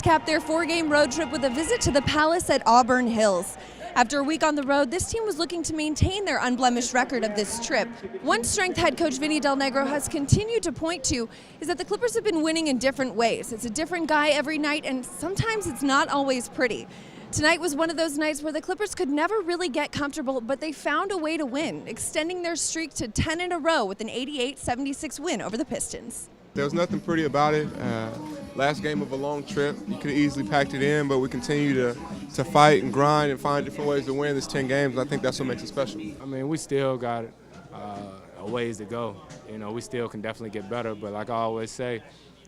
capped their 4-game road trip with a visit to the Palace at Auburn Hills. After a week on the road, this team was looking to maintain their unblemished record of this trip. One strength head coach Vinny Del Negro has continued to point to is that the Clippers have been winning in different ways. It's a different guy every night, and sometimes it's not always pretty. Tonight was one of those nights where the Clippers could never really get comfortable, but they found a way to win, extending their streak to 10 in a row with an 88-76 win over the Pistons. There was nothing pretty about it. Last game of a long trip. You could have easily packed it in, but we continue to fight and grind and find different ways to win this 10 games. I think that's what makes it special. I mean, we still got a ways to go. You know, we still can definitely get better, but like I always say,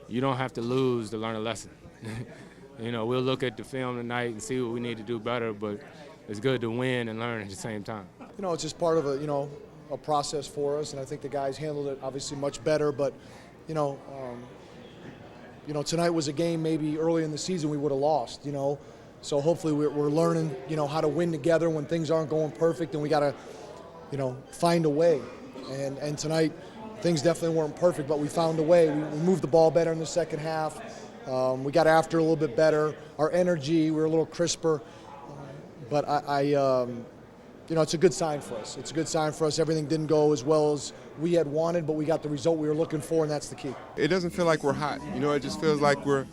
you don't have to lose to learn a lesson. You know, we'll look at the film tonight and see what we need to do better, but it's good to win and learn at the same time. You know, it's just part of a process for us, and I think the guys handled it obviously much better, but tonight was a game maybe early in the season we would have lost, So hopefully we're learning, how to win together when things aren't going perfect, and we got to, find a way. And tonight things definitely weren't perfect, but we found a way. We moved the ball better in the second half. We got after a little bit better. Our energy, we were a little crisper. But it's a good sign for us. It's a good sign for us. Everything didn't go as well as we had wanted, but we got the result we were looking for, and that's the key. It doesn't feel like we're hot. It just feels like we're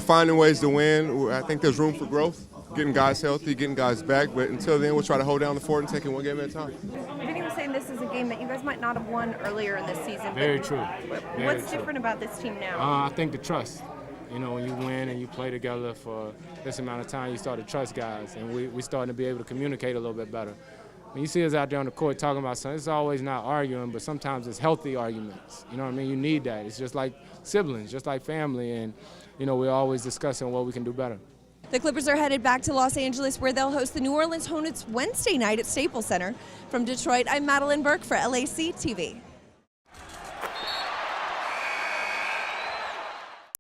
finding ways to win. I think there's room for growth, getting guys healthy, getting guys back. But until then, we'll try to hold down the fort and take it one game at a time. Vinny was saying this is a game that you guys might not have won earlier in this season. Very true. What's different about this team now? I think the trust. When you win and you play together for this amount of time, you start to trust guys, and we starting to be able to communicate a little bit better. When you see us out there on the court talking about something, it's always not arguing, but sometimes it's healthy arguments. You know what I mean? You need that. It's just like siblings, just like family, and we're always discussing what we can do better. The Clippers are headed back to Los Angeles, where they'll host the New Orleans Hornets Wednesday night at Staples Center. From Detroit, I'm Madeline Burke for LACtv.